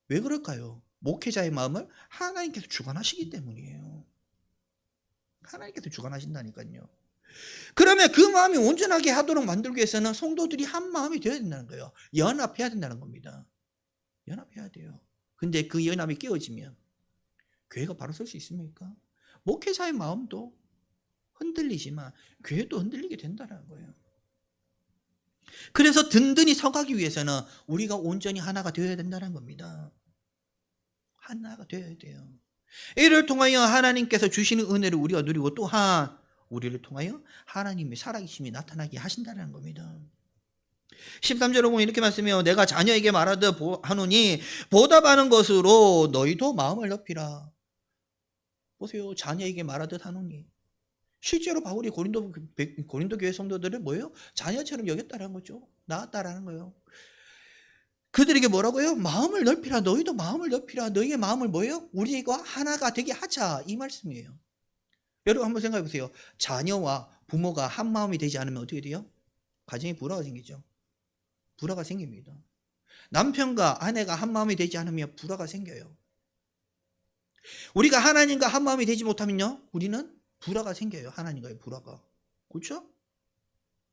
왜 그럴까요? 목회자의 마음을 하나님께서 주관하시기 때문이에요. 하나님께서 주관하신다니까요. 그러면 그 마음이 온전하게 하도록 만들기 위해서는 성도들이 한 마음이 되어야 된다는 거예요. 연합해야 된다는 겁니다. 연합해야 돼요. 근데 그 연합이 깨어지면 교회가 바로 설 수 있습니까? 목회자의 마음도 흔들리지만 교회도 흔들리게 된다는 거예요. 그래서 든든히 서가기 위해서는 우리가 온전히 하나가 되어야 된다는 겁니다. 하나가 되어야 돼요. 이를 통하여 하나님께서 주시는 은혜를 우리가 누리고 또한 우리를 통하여 하나님의 살아계심이 나타나게 하신다는 겁니다. 13절에 보면 이렇게 말씀해요. 내가 자녀에게 말하듯 하노니 보답하는 것으로 너희도 마음을 높이라. 보세요. 자녀에게 말하듯 하노니. 실제로 바울이 고린도 교회 성도들을 뭐예요? 자녀처럼 여겼다는 거죠. 낳았다라는 거예요. 그들에게 뭐라고요? 마음을 넓히라. 너희도 마음을 넓히라. 너희의 마음을 뭐예요? 우리가 하나가 되게 하자. 이 말씀이에요. 여러분 한번 생각해 보세요. 자녀와 부모가 한 마음이 되지 않으면 어떻게 돼요? 가정에 불화가 생기죠. 불화가 생깁니다. 남편과 아내가 한 마음이 되지 않으면 불화가 생겨요. 우리가 하나님과 한 마음이 되지 못하면요, 우리는 불화가 생겨요. 하나님과의 불화가. 그렇죠?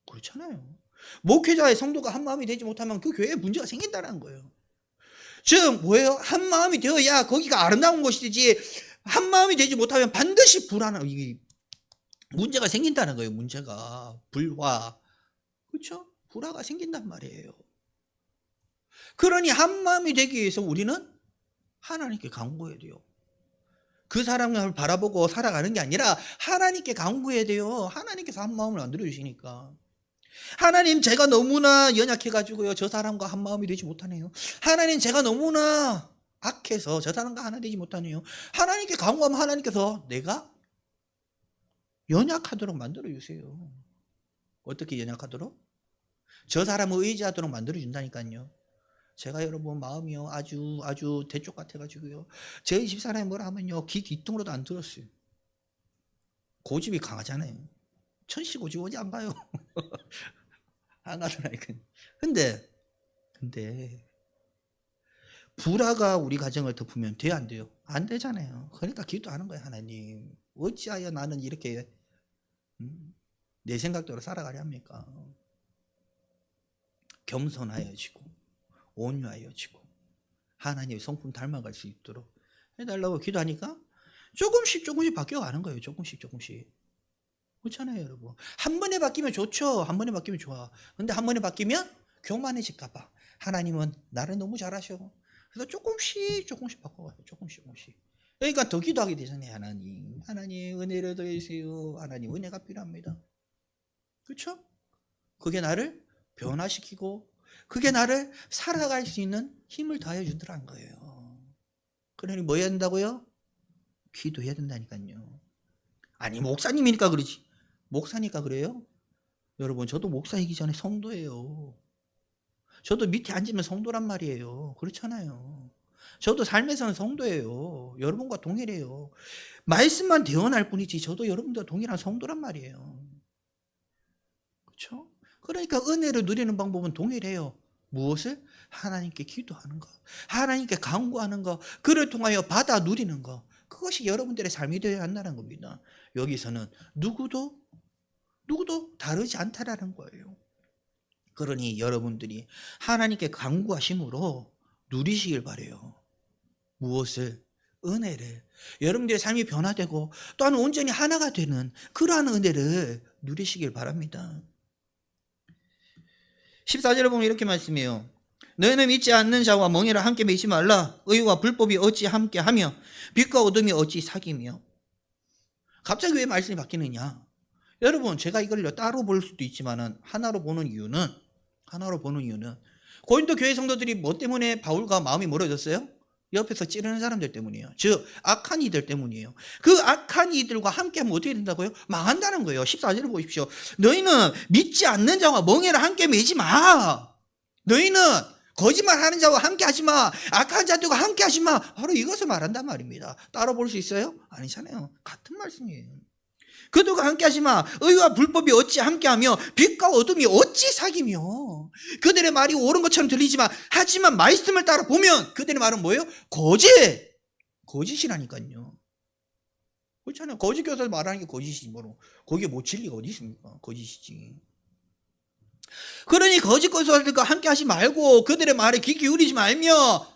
그렇잖아요. 목회자의 성도가 한 마음이 되지 못하면 그 교회에 문제가 생긴다는 거예요. 즉 뭐예요? 한 마음이 되어야 거기가 아름다운 곳이지 한 마음이 되지 못하면 반드시 불안한 문제가 생긴다는 거예요. 문제가 불화. 그렇죠? 불화가 생긴단 말이에요. 그러니 한 마음이 되기 위해서 우리는 하나님께 간구해야 돼요. 그 사람을 바라보고 살아가는 게 아니라 하나님께 간구해야 돼요. 하나님께서 한 마음을 만들어 주시니까. 하나님 제가 너무나 연약해가지고요 저 사람과 한 마음이 되지 못하네요. 하나님 제가 너무나 악해서 저 사람과 하나 되지 못하네요. 하나님께 간구하면 하나님께서 내가 연약하도록 만들어 주세요. 어떻게 연약하도록? 저 사람을 의지하도록 만들어 준다니까요. 제가 여러분 마음이요 아주 대쪽 같아가지고요 저희 집사람이 뭐라 하면요 귀 뒤통으로도 안 들었어요. 고집이 강하잖아요. 천시 고집 어디 안 가요. 안 가더라니까요. 근데 불화가 우리 가정을 덮으면 돼요 안 돼요? 안 되잖아요. 그러니까 기도하는 거예요. 하나님 어찌하여 나는 이렇게 내 생각대로 살아가려 합니까? 겸손하여지고 온유하여지고 하나님의 성품 닮아갈 수 있도록 해달라고 기도하니까 조금씩 바뀌어가는 거예요. 조금씩 그렇잖아요 여러분. 한 번에 바뀌면 좋죠. 한 번에 바뀌면 좋아. 근데 한 번에 바뀌면 교만해질까 봐 하나님은 나를 너무 잘하셔. 그래서 조금씩 바꿔가요. 조금씩. 그러니까 더 기도하게 되잖아요. 하나님 은혜를 더해주세요. 하나님 은혜가 필요합니다. 그렇죠? 그게 나를 변화시키고 그게 나를 살아갈 수 있는 힘을 더해 주더라는 거예요. 그러니 뭐 해야 된다고요? 기도해야 된다니까요. 아니 목사님이니까 그러지. 목사니까 그래요? 여러분 저도 목사이기 전에 성도예요. 저도 밑에 앉으면 성도란 말이에요. 그렇잖아요. 저도 삶에서는 성도예요. 여러분과 동일해요. 말씀만 대언할 뿐이지 저도 여러분과 동일한 성도란 말이에요. 그렇죠? 그러니까 은혜를 누리는 방법은 동일해요. 무엇을? 하나님께 기도하는 거, 하나님께 간구하는 거, 그를 통하여 받아 누리는 거. 그것이 여러분들의 삶이 되어야 한다는 겁니다. 여기서는 누구도 다르지 않다라는 거예요. 그러니 여러분들이 하나님께 간구하심으로 누리시길 바래요. 무엇을? 은혜를. 여러분들의 삶이 변화되고 또한 온전히 하나가 되는 그러한 은혜를 누리시길 바랍니다. 14절에 보면 이렇게 말씀해요. 너희는 믿지 않는 자와 멍에를 함께 매지 말라. 의와 불법이 어찌 함께하며 빛과 어둠이 어찌 사귀며. 갑자기 왜 말씀이 바뀌느냐? 여러분 제가 이걸 따로 볼 수도 있지만 하나로 보는 이유는 고린도 교회 성도들이 뭐 때문에 바울과 마음이 멀어졌어요? 옆에서 찌르는 사람들 때문이에요. 즉 악한 이들 때문이에요. 그 악한 이들과 함께하면 어떻게 된다고요? 망한다는 거예요. 14절을 보십시오. 너희는 믿지 않는 자와 멍에를 함께 매지 마. 너희는 거짓말하는 자와 함께하지 마. 악한 자들과 함께하지 마. 바로 이것을 말한단 말입니다. 따라 볼 수 있어요? 아니잖아요. 같은 말씀이에요. 그들과 함께하지 마. 의와 불법이 어찌 함께하며 빛과 어둠이 어찌 사귀며. 그들의 말이 옳은 것처럼 들리지만 하지만 말씀을 따라 보면 그들의 말은 뭐예요? 거짓이라니까요. 그렇잖아요. 거짓 교사를 말하는 게 거짓이지 뭐. 거기에 뭐 진리가 어디 있습니까? 거짓이지. 그러니 거짓 교사들과 함께하지 말고 그들의 말에 귀 기울이지 말며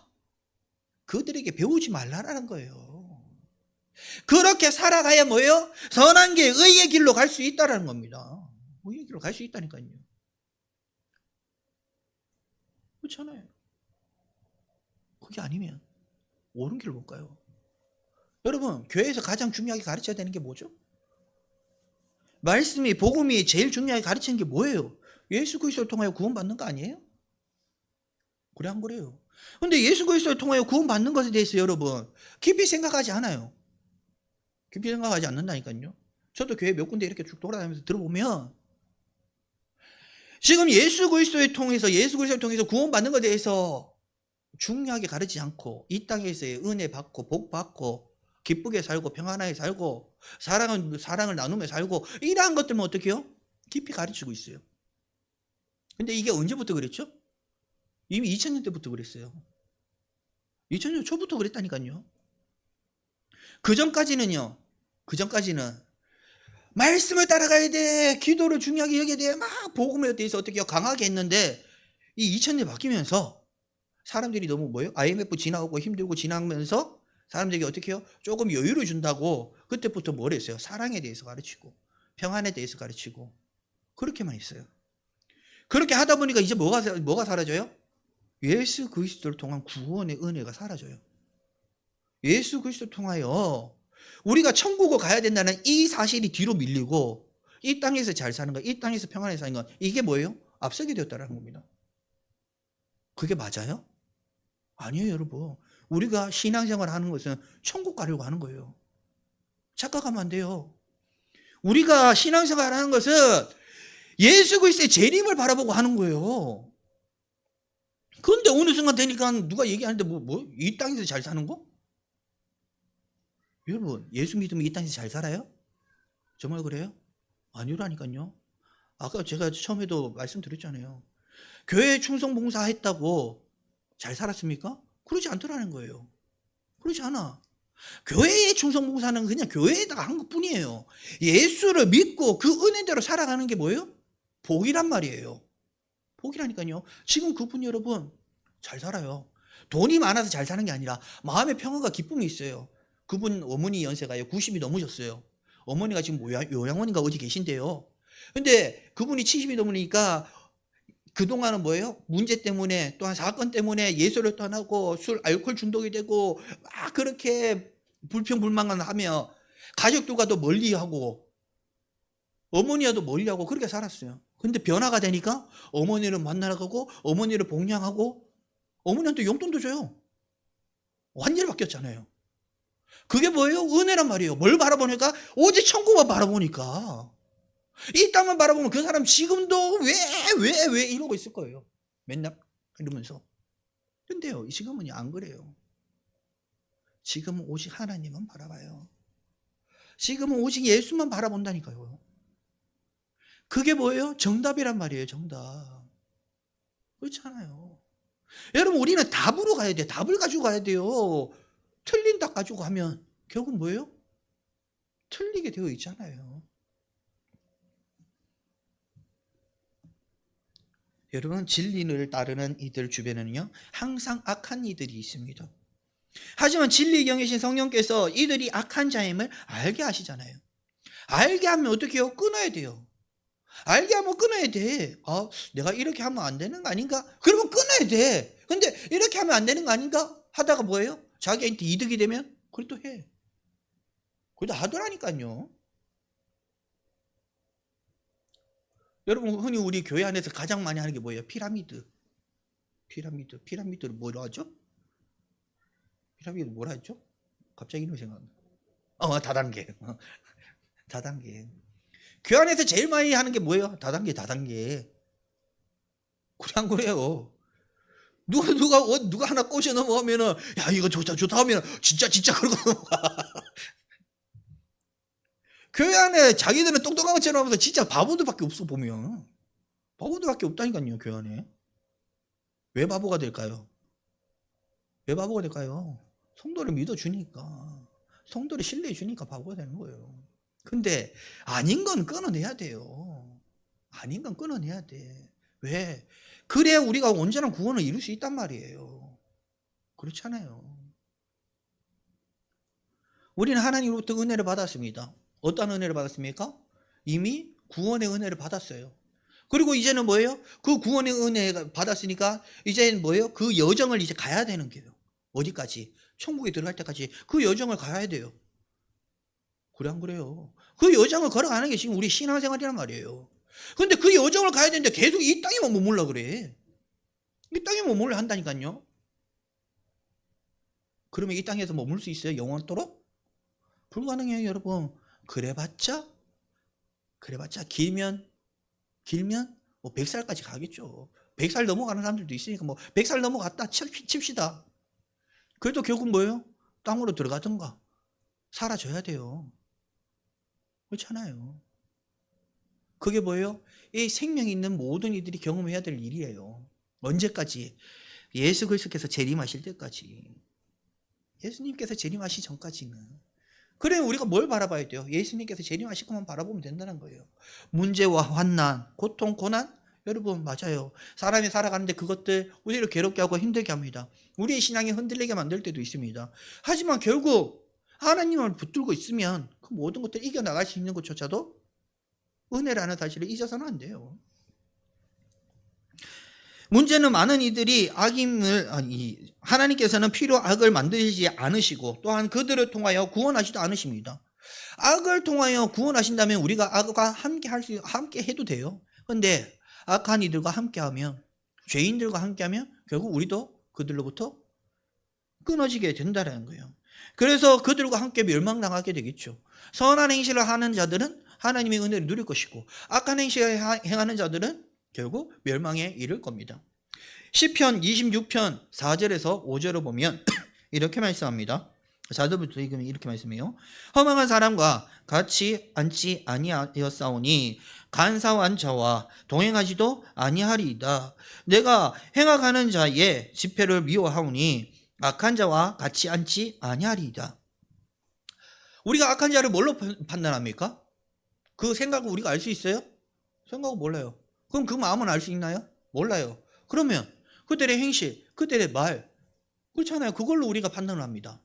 그들에게 배우지 말라라는 거예요. 그렇게 살아가야 뭐예요? 선한 게 의의 길로 갈 수 있다는 겁니다. 의의 길로 갈 수 있다니까요. 그렇잖아요. 그게 아니면 옳은 길로 못 가요. 여러분, 교회에서 가장 중요하게 가르쳐야 되는 게 뭐죠? 말씀이, 복음이 제일 중요하게 가르치는 게 뭐예요? 예수 그리스도를 통하여 구원받는 거 아니에요? 그래 안 그래요? 근데 예수 그리스도를 통하여 구원받는 것에 대해서 여러분 깊이 생각하지 않아요. 깊이 생각하지 않는다니까요. 저도 교회 몇 군데 이렇게 쭉 돌아다니면서 들어보면 지금 예수 그리스도를 통해서 구원받는 것에 대해서 중요하게 가르치지 않고 이 땅에서의 은혜 받고 복 받고 기쁘게 살고 평안하게 살고 사랑을 나누며 살고 이러한 것들만 어떻게 해요? 깊이 가르치고 있어요. 근데 이게 언제부터 그랬죠? 이미 2000년 때부터 그랬어요. 2000년 초부터 그랬다니까요. 그 전까지는 말씀을 따라가야 돼. 기도를 중요하게 여겨야 돼. 막 복음에 대해서 어떻게 강하게 했는데 이 2000년이 바뀌면서 사람들이 너무 뭐예요? IMF 지나오고 힘들고 지나면서 사람들에게 어떻게 해요? 조금 여유를 준다고 그때부터 뭘 했어요? 사랑에 대해서 가르치고 평안에 대해서 가르치고 그렇게만 했어요. 그렇게 하다 보니까 이제 뭐가 사라져요? 예수 그리스도를 통한 구원의 은혜가 사라져요. 예수 그리스도를 통하여 우리가 천국을 가야 된다는 이 사실이 뒤로 밀리고 이 땅에서 잘 사는 거, 이 땅에서 평안하게 사는 거 이게 뭐예요? 앞서게 되었다는 겁니다. 그게 맞아요? 아니에요, 여러분. 우리가 신앙생활을 하는 것은 천국 가려고 하는 거예요. 착각하면 안 돼요. 우리가 신앙생활을 하는 것은 예수 그리스도의 재림을 바라보고 하는 거예요. 그런데 어느 순간 되니까 누가 얘기하는데 이 땅에서 잘 사는 거? 여러분, 예수 믿으면 이 땅에서 잘 살아요? 정말 그래요? 아니라니까요. 아까 제가 처음에도 말씀드렸잖아요. 교회에 충성봉사 했다고 잘 살았습니까? 그러지 않더라는 거예요. 그러지 않아. 교회의 충성봉사는 그냥 교회에다가 한 것뿐이에요. 예수를 믿고 그 은혜대로 살아가는 게 뭐예요? 복이란 말이에요. 복이라니까요. 지금 그분 여러분 잘 살아요. 돈이 많아서 잘 사는 게 아니라 마음의 평안과 기쁨이 있어요. 그분 어머니 연세가요 90이 넘으셨어요. 어머니가 지금 요양원인가 어디 계신데요. 근데 그분이 70이 넘으니까 그동안은 뭐예요? 문제 때문에 또한 사건 때문에 예수를 떠나고 술, 알코올 중독이 되고 막 그렇게 불평불만을 하며 가족들과도 멀리하고 어머니와도 멀리하고 그렇게 살았어요. 근데 변화가 되니까 어머니를 만나러 가고 어머니를 봉양하고 어머니한테 용돈도 줘요. 완전히 바뀌었잖아요. 그게 뭐예요? 은혜란 말이에요. 뭘 바라보니까? 오직 천국만 바라보니까. 이 땅만 바라보면 그 사람 지금도 왜 이러고 있을 거예요. 맨날 이러면서. 근데요, 지금은 안 그래요. 지금은 오직 하나님만 바라봐요. 지금은 오직 예수만 바라본다니까요. 그게 뭐예요? 정답이란 말이에요. 정답. 그렇잖아요. 여러분, 우리는 답으로 가야 돼요. 답을 가지고 가야 돼요. 틀린 답 가지고 가면 결국 뭐예요? 틀리게 되어 있잖아요. 여러분, 진리를 따르는 이들 주변에는요 항상 악한 이들이 있습니다. 하지만 진리의 영이신 성령께서 이들이 악한 자임을 알게 하시잖아요. 알게 하면 어떻게 해요? 끊어야 돼요. 알게 하면 끊어야 돼. 내가 이렇게 하면 안 되는 거 아닌가? 그러면 끊어야 돼. 근데 이렇게 하면 안 되는 거 아닌가? 하다가 뭐예요? 자기한테 이득이 되면 그래도 해. 그래도 하더라니까요. 여러분, 흔히 우리 교회 안에서 가장 많이 하는 게 뭐예요? 피라미드를 뭐로 하죠? 샤비 뭐라 했죠? 갑자기 이름이 생각나. 다단계. 다단계. 교환에서 제일 많이 하는 게 뭐예요? 다단계. 그래 안 그래요? 누가 하나 꼬셔 넘어가면은 야 이거 좋다 하면 진짜 그러고 넘어가. 교회 안에 자기들은 똑똑한 것처럼 하면서 진짜 바보들밖에 없어 보면. 바보들밖에 없다니까요 교회 안에. 왜 바보가 될까요? 왜 바보가 될까요? 성도를 믿어주니까. 성도를 신뢰해주니까 바보가 되는 거예요. 근데 아닌 건 끊어내야 돼요. 아닌 건 끊어내야 돼. 왜? 그래야 우리가 온전한 구원을 이룰 수 있단 말이에요. 그렇잖아요. 우리는 하나님으로부터 은혜를 받았습니다. 어떤 은혜를 받았습니까? 이미 구원의 은혜를 받았어요. 그리고 이제는 뭐예요? 그 구원의 은혜를 받았으니까 이제는 뭐예요? 그 여정을 이제 가야 되는 거예요. 어디까지? 천국에 들어갈 때까지 그 여정을 가야 돼요. 그래 안 그래요? 그 여정을 걸어가는 게 지금 우리 신앙생활이란 말이에요. 근데 그 여정을 가야 되는데 계속 이 땅에만 머물러 그래. 이 땅에 머물러 한다니까요. 그러면 이 땅에서 머물 수 있어요? 영원토록? 불가능해요 여러분. 그래봤자 길면 뭐 100살까지 가겠죠. 100살 넘어가는 사람들도 있으니까 뭐 100살 넘어갔다 칩시다. 그래도 결국 뭐예요? 땅으로 들어가든가 사라져야 돼요. 그렇잖아요. 그게 뭐예요? 이 생명이 있는 모든 이들이 경험해야 될 일이에요. 언제까지? 예수 그리스도께서 재림하실 때까지. 예수님께서 재림하시기 전까지는. 그래 우리가 뭘 바라봐야 돼요? 예수님께서 재림하시고만 바라보면 된다는 거예요. 문제와 환난, 고통, 고난? 여러분 맞아요. 사람이 살아가는데 그것들 우리를 괴롭게 하고 힘들게 합니다. 우리의 신앙이 흔들리게 만들 때도 있습니다. 하지만 결국 하나님을 붙들고 있으면 그 모든 것들을 이겨나갈 수 있는 것조차도 은혜라는 사실을 잊어서는 안 돼요. 문제는 많은 이들이 하나님께서는 필요 악을 만들지 않으시고 또한 그들을 통하여 구원하지도 않으십니다. 악을 통하여 구원하신다면 우리가 악과 함께 해도 돼요. 그런데 악한 이들과 함께하면, 죄인들과 함께하면 결국 우리도 그들로부터 끊어지게 된다는 거예요. 그래서 그들과 함께 멸망당하게 되겠죠. 선한 행실을 하는 자들은 하나님의 은혜를 누릴 것이고 악한 행실을 행하는 자들은 결국 멸망에 이를 겁니다. 시편 26편 4절에서 5절을 보면 이렇게 말씀합니다. 4절부터 읽으면 이렇게 말씀해요. 허망한 사람과 같이 앉지 아니하였사오니 간사한 자와 동행하지도 아니하리이다. 내가 행악하는 자의 집회를 미워하오니 악한 자와 같이 앉지 아니하리이다. 우리가 악한 자를 뭘로 판단합니까? 그 생각을 우리가 알 수 있어요? 생각은 몰라요. 그럼 그 마음은 알 수 있나요? 몰라요. 그러면 그들의 행실, 그들의 말, 그렇잖아요. 그걸로 우리가 판단을 합니다.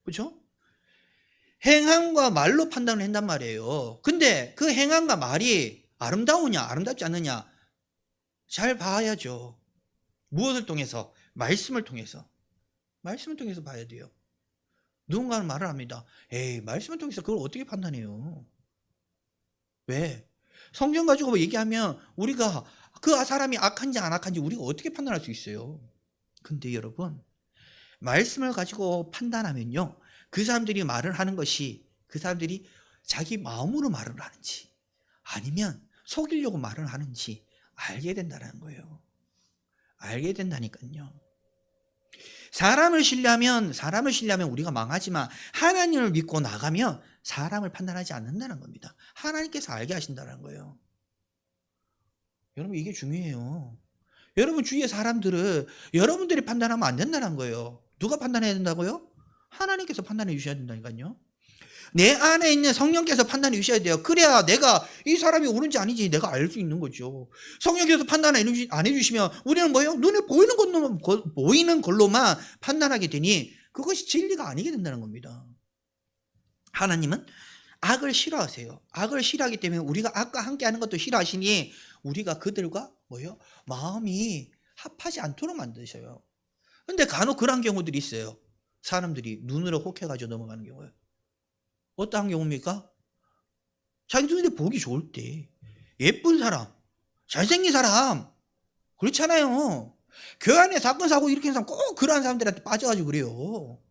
그렇죠? 행함과 말로 판단을 한단 말이에요. 근데 그 행함과 말이 아름다우냐 아름답지 않느냐 잘 봐야죠. 무엇을 통해서? 말씀을 통해서 봐야 돼요. 누군가는 말을 합니다. 에이 말씀을 통해서 그걸 어떻게 판단해요? 왜? 성경 가지고 얘기하면 우리가 그 사람이 악한지 안 악한지 우리가 어떻게 판단할 수 있어요? 근데 여러분 말씀을 가지고 판단하면요 그 사람들이 말을 하는 것이 그 사람들이 자기 마음으로 말을 하는지 아니면 속이려고 말을 하는지 알게 된다는 거예요. 알게 된다니까요. 사람을 신뢰하면 우리가 망하지만 하나님을 믿고 나가면 사람을 판단하지 않는다는 겁니다. 하나님께서 알게 하신다는 거예요. 여러분 이게 중요해요. 여러분 주위의 사람들을 여러분들이 판단하면 안 된다는 거예요. 누가 판단해야 된다고요? 하나님께서 판단해 주셔야 된다니까요. 내 안에 있는 성령께서 판단해 주셔야 돼요. 그래야 내가 이 사람이 옳은지 아닌지 내가 알 수 있는 거죠. 성령께서 판단 안 해주시면 우리는 뭐예요? 눈에 보이는 걸로만 판단하게 되니 그것이 진리가 아니게 된다는 겁니다. 하나님은 악을 싫어하세요. 악을 싫어하기 때문에 우리가 악과 함께하는 것도 싫어하시니 우리가 그들과 뭐예요? 마음이 합하지 않도록 만드셔요. 근데 간혹 그런 경우들이 있어요. 사람들이 눈으로 혹해가지고 넘어가는 경우예요. 어떠한 경우입니까? 자기 눈에 보기 좋을 때 예쁜 사람, 잘생긴 사람 그렇잖아요. 교회 안에 사건 사고 일으키는 사람 꼭 그러한 사람들한테 빠져가지고 그래요.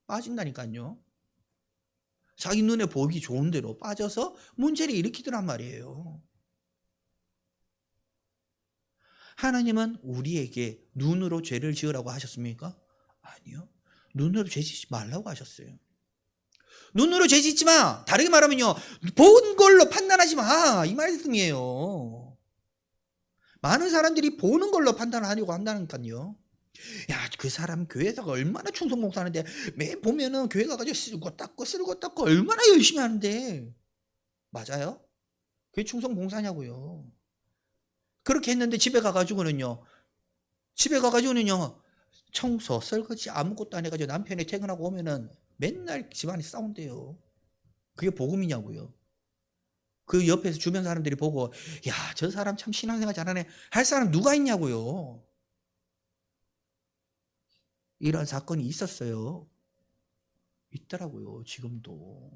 빠진다니까요. 자기 눈에 보기 좋은 대로 빠져서 문제를 일으키더란 말이에요. 하나님은 우리에게 눈으로 죄를 지으라고 하셨습니까? 아니요. 눈으로 죄 짓지 말라고 하셨어요. 눈으로 죄 짓지 마. 다르게 말하면요, 본 걸로 판단하지 마. 이 말씀이에요. 많은 사람들이 보는 걸로 판단하려고 한다니까요. 야, 그 사람 교회에다가 얼마나 충성봉사하는데 매 보면은 교회 가가지고 쓸고 닦고 얼마나 열심히 하는데. 맞아요? 그게 충성봉사냐고요. 그렇게 했는데 집에 가가지고는요 청소, 설거지 아무것도 안 해가지고 남편이 퇴근하고 오면은 맨날 집안에 싸운대요. 그게 복음이냐고요. 그 옆에서 주변 사람들이 보고, 야, 저 사람 참 신앙생활 잘하네 할 사람 누가 있냐고요. 이런 사건이 있었어요. 있더라고요. 지금도.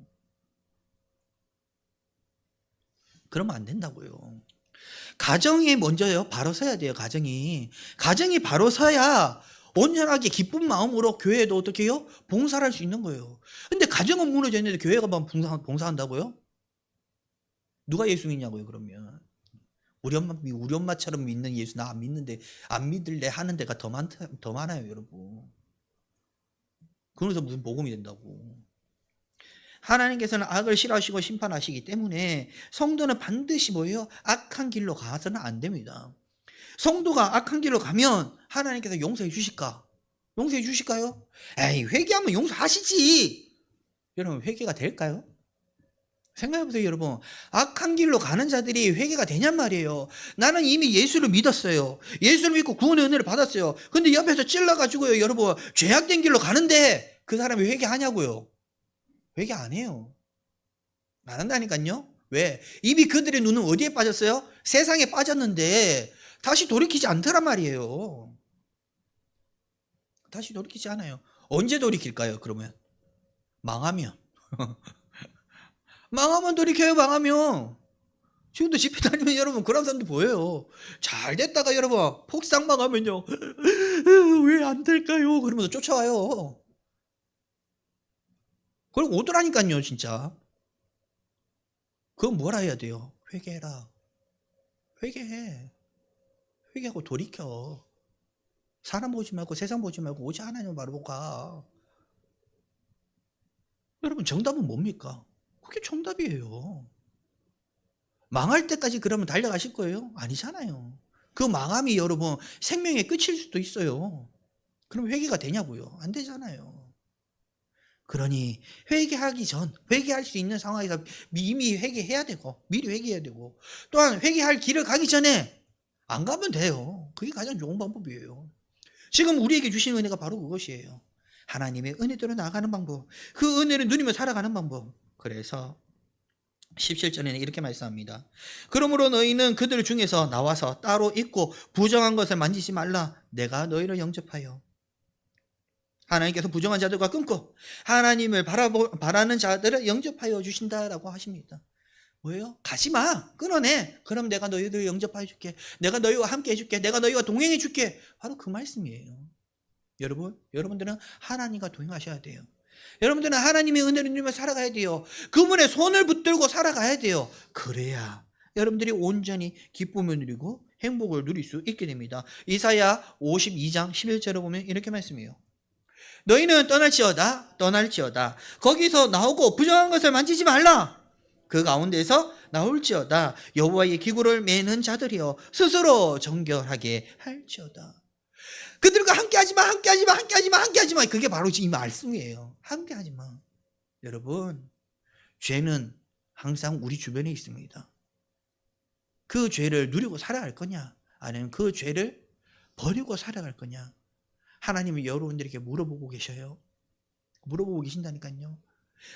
그러면 안 된다고요. 가정이 먼저요. 바로 서야 돼요. 가정이 바로 서야 온전하게 기쁜 마음으로 교회에도 어떻게 해요? 봉사를 할 수 있는 거예요. 근데 가정은 무너져 있는데 교회가 봉사한다고요? 누가 예수 믿냐고요? 그러면 우리 엄마처럼 믿는 예수 나 안 믿는데, 안 믿을래 하는 데가 더 많아요, 여러분. 그래서 무슨 복음이 된다고. 하나님께서는 악을 싫어하시고 심판하시기 때문에 성도는 반드시 뭐예요? 악한 길로 가서는 안 됩니다. 성도가 악한 길로 가면 하나님께서 용서해 주실까? 용서해 주실까요? 에이, 회개하면 용서하시지. 여러분, 회개가 될까요? 생각해보세요, 여러분. 악한 길로 가는 자들이 회개가 되냔 말이에요. 나는 이미 예수를 믿었어요. 예수를 믿고 구원의 은혜를 받았어요. 근데 옆에서 찔러가지고요, 여러분, 죄악된 길로 가는데 그 사람이 회개하냐고요? 회개 안 해요. 안 한다니까요. 왜? 이미 그들의 눈은 어디에 빠졌어요? 세상에 빠졌는데 다시 돌이키지 않더란 말이에요. 다시 돌이키지 않아요. 언제 돌이킬까요? 그러면 망하면 망하면 돌이켜요. 망하면. 지금도 집회 다니면 여러분 그런 사람들 보여요. 잘 됐다가 여러분 폭삭 망하면요, 왜 안 될까요? 그러면서 쫓아와요. 그럼 오더라니까요. 진짜. 그건 뭐라 해야 돼요? 회개해라. 회개해. 회개하고 돌이켜. 사람 보지 말고 세상 보지 말고 오직 하나님 바로 가. 여러분, 정답은 뭡니까? 그게 정답이에요. 망할 때까지 그러면 달려가실 거예요? 아니잖아요. 그 망함이 여러분 생명의 끝일 수도 있어요. 그럼 회개가 되냐고요? 안 되잖아요. 그러니 회개할 수 있는 상황에서 이미 회개해야 되고, 미리 회개해야 되고, 또한 회개할 길을 가기 전에 안 가면 돼요. 그게 가장 좋은 방법이에요. 지금 우리에게 주신 은혜가 바로 그것이에요. 하나님의 은혜대로 나아가는 방법, 그 은혜를 누리며 살아가는 방법. 그래서 17절에는 이렇게 말씀합니다. 그러므로 너희는 그들 중에서 나와서 따로 있고 부정한 것을 만지지 말라. 내가 너희를 영접하여 하나님께서 부정한 자들과 끊고 하나님을 바라는 자들을 영접하여 주신다라고 하십니다. 뭐예요? 가지마. 끊어내. 그럼 내가 너희들을 영접해 줄게. 내가 너희와 함께 해줄게. 내가 너희와 동행해 줄게. 바로 그 말씀이에요. 여러분들은 하나님과 동행하셔야 돼요. 여러분들은 하나님의 은혜를 누리며 살아가야 돼요. 그분의 손을 붙들고 살아가야 돼요. 그래야 여러분들이 온전히 기쁨을 누리고 행복을 누릴 수 있게 됩니다. 이사야 52장 11절을 보면 이렇게 말씀해요. 너희는 떠날지어다. 거기서 나오고 부정한 것을 만지지 말라. 그 가운데서 나올지어다. 여호와의 기구를 매는 자들이여 스스로 정결하게 할지어다. 그들과 함께하지마. 그게 바로 이 말씀이에요. 함께하지마. 여러분, 죄는 항상 우리 주변에 있습니다. 그 죄를 누리고 살아갈 거냐, 아니면 그 죄를 버리고 살아갈 거냐, 하나님이 여러분들에게 물어보고 계셔요. 물어보고 계신다니까요.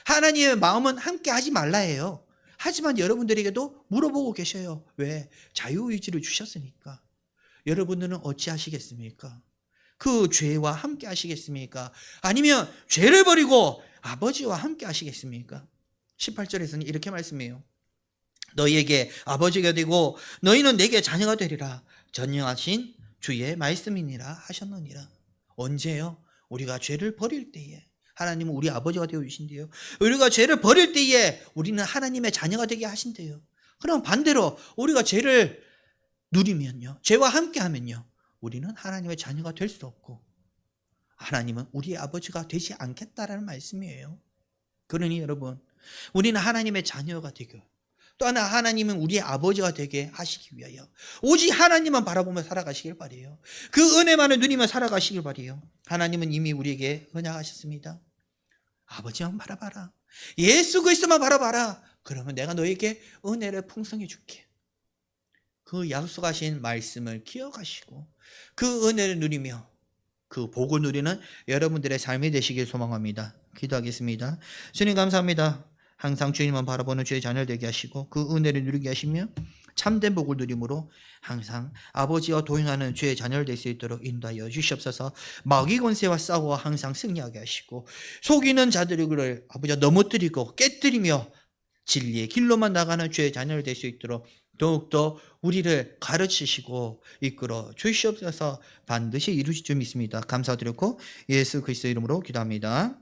하나님의 마음은 함께 하지 말라 해요. 하지만 여러분들에게도 물어보고 계셔요. 왜? 자유의지를 주셨으니까. 여러분들은 어찌하시겠습니까? 그 죄와 함께 하시겠습니까? 아니면 죄를 버리고 아버지와 함께 하시겠습니까? 18절에서는 이렇게 말씀해요. 너희에게 아버지가 되고 너희는 내게 자녀가 되리라. 전능하신 주의 말씀이니라 하셨느니라. 언제요? 우리가 죄를 버릴 때에. 하나님은 우리 아버지가 되어 주신대요. 우리가 죄를 버릴 때에 우리는 하나님의 자녀가 되게 하신대요. 그럼 반대로 우리가 죄를 누리면요, 죄와 함께 하면요, 우리는 하나님의 자녀가 될 수 없고 하나님은 우리의 아버지가 되지 않겠다라는 말씀이에요. 그러니 여러분, 우리는 하나님의 자녀가 되고 또 하나 하나님은 우리의 아버지가 되게 하시기 위하여 오직 하나님만 바라보며 살아가시길 바라요. 그 은혜만을 누리며 살아가시길 바라요. 하나님은 이미 우리에게 은약하셨습니다. 아버지만 바라봐라, 예수 그리스도만 바라봐라. 그러면 내가 너에게 은혜를 풍성해 줄게. 그 약속하신 말씀을 기억하시고 그 은혜를 누리며 그 복을 누리는 여러분들의 삶이 되시길 소망합니다. 기도하겠습니다. 주님 감사합니다. 항상 주님만 바라보는 주의 자녀 되게 하시고 그 은혜를 누리게 하시며 참된 복을 누림으로 항상 아버지와 동행하는 주의 자녀를 될 수 있도록 인도하여 주시옵소서. 마귀 권세와 싸워 항상 승리하게 하시고 속이는 자들을 아버지가 넘어뜨리고 깨뜨리며 진리의 길로만 나가는 주의 자녀를 될 수 있도록 더욱더 우리를 가르치시고 이끌어 주시옵소서. 반드시 이루실 줄 믿습니다. 감사드렸고 예수 그리스도 이름으로 기도합니다.